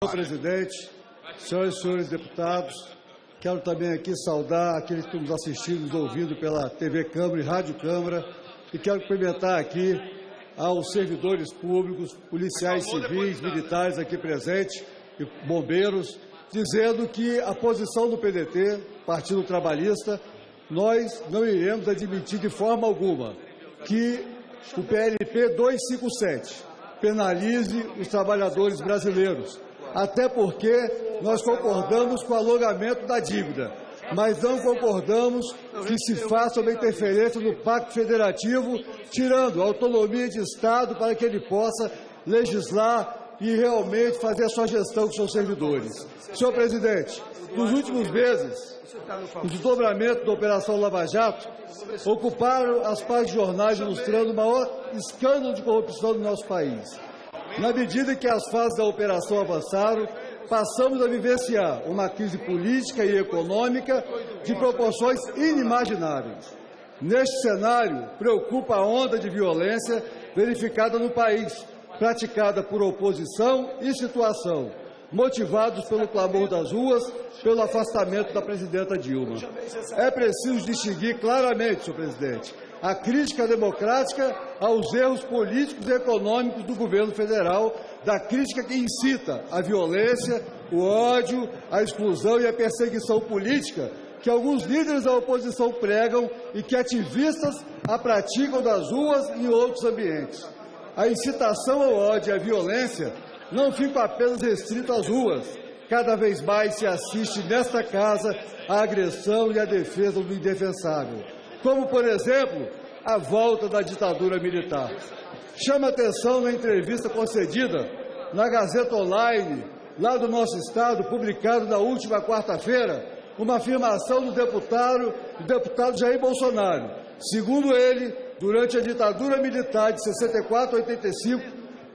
Senhor presidente, senhoras e senhores deputados, quero também aqui saudar aqueles que estão nos assistindo, nos ouvindo pela TV Câmara e Rádio Câmara, e quero cumprimentar aqui aos servidores públicos, policiais civis, militares aqui presentes e bombeiros, dizendo que a posição do PDT, Partido Trabalhista, nós não iremos admitir de forma alguma que o PLP 257 penalize os trabalhadores brasileiros, até porque nós concordamos com o alongamento da dívida, mas não concordamos que se faça uma interferência no Pacto Federativo, tirando a autonomia de Estado para que ele possa legislar e realmente fazer a sua gestão com seus servidores. Senhor presidente, nos últimos meses, o desdobramento da Operação Lava Jato ocuparam as páginas de jornais ilustrando o maior escândalo de corrupção do nosso país. Na medida em que as fases da operação avançaram, passamos a vivenciar uma crise política e econômica de proporções inimagináveis. Neste cenário, preocupa a onda de violência verificada no país, praticada por oposição e situação, motivados pelo clamor das ruas, pelo afastamento da presidenta Dilma. É preciso distinguir claramente, senhor presidente, a crítica democrática aos erros políticos e econômicos do governo federal, da crítica que incita a violência, o ódio, a exclusão e a perseguição política que alguns líderes da oposição pregam e que ativistas a praticam das ruas e em outros ambientes. A incitação ao ódio e à violência não fica apenas restrito às ruas. Cada vez mais se assiste nesta casa à agressão e à defesa do indefensável, como, por exemplo, a volta da ditadura militar. Chama atenção na entrevista concedida na Gazeta Online, lá do nosso estado, publicado na última quarta-feira, uma afirmação do deputado Jair Bolsonaro. Segundo ele, durante a ditadura militar de 64 a 85,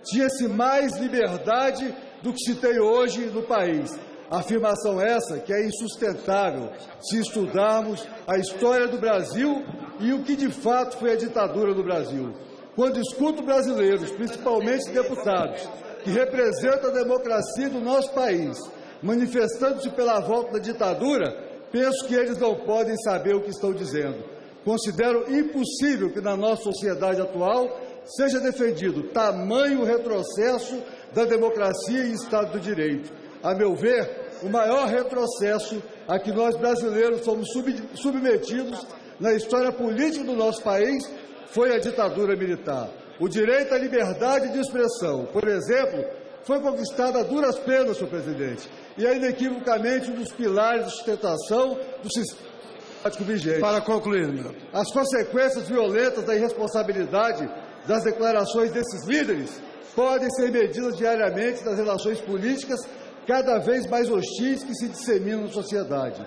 tinha-se mais liberdade do que se tem hoje no país. Afirmação essa que é insustentável se estudarmos a história do Brasil e o que de fato foi a ditadura no Brasil. Quando escuto brasileiros, principalmente deputados, que representam a democracia do nosso país, manifestando-se pela volta da ditadura, penso que eles não podem saber o que estão dizendo. Considero impossível que na nossa sociedade atual seja defendido tamanho retrocesso da democracia e Estado do Direito. A meu ver, o maior retrocesso a que nós brasileiros fomos submetidos na história política do nosso país foi a ditadura militar. O direito à liberdade de expressão, por exemplo, foi conquistado a duras penas, senhor presidente, e é inequivocamente um dos pilares de sustentação do sistema vigente. Para concluir, meu. As consequências violentas da irresponsabilidade das declarações desses líderes podem ser medidas diariamente nas relações políticas cada vez mais hostis que se disseminam na sociedade.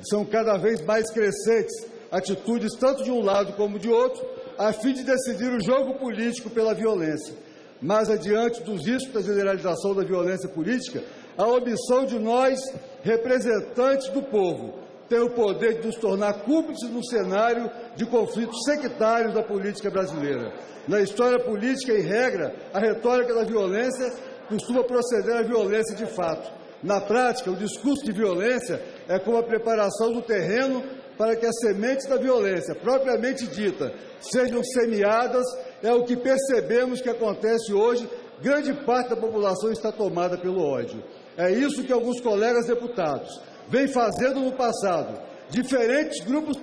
São cada vez mais crescentes atitudes, tanto de um lado como de outro, a fim de decidir o jogo político pela violência. Mas, adiante dos riscos da generalização da violência política, a omissão de nós, representantes do povo, tem o poder de nos tornar cúmplices no cenário de conflitos sectários da política brasileira. Na história política, em regra, a retórica da violência costuma proceder à violência de fato. Na prática, o discurso de violência é como a preparação do terreno para que as sementes da violência, propriamente dita, sejam semeadas, é o que percebemos que acontece hoje. Grande parte da população está tomada pelo ódio. É isso que alguns colegas deputados vêm fazendo no passado. Diferentes grupos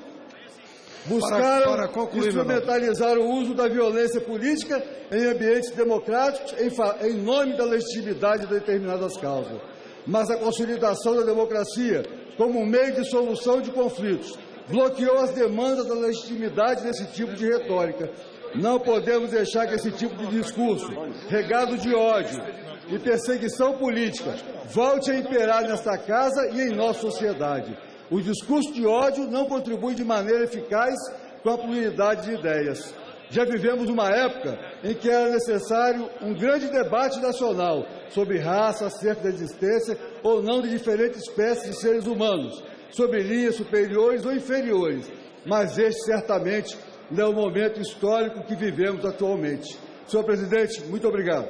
buscaram instrumentalizar o uso da violência política em ambientes democráticos em nome da legitimidade de determinadas causas. Mas a consolidação da democracia como um meio de solução de conflitos bloqueou as demandas da legitimidade desse tipo de retórica. Não podemos deixar que esse tipo de discurso, regado de ódio e perseguição política, volte a imperar nesta casa e em nossa sociedade. O discurso de ódio não contribui de maneira eficaz com a pluralidade de ideias. Já vivemos uma época em que era necessário um grande debate nacional sobre raça, acerca da existência ou não de diferentes espécies de seres humanos, sobre linhas superiores ou inferiores, mas este certamente não é o momento histórico que vivemos atualmente. Senhor presidente, muito obrigado.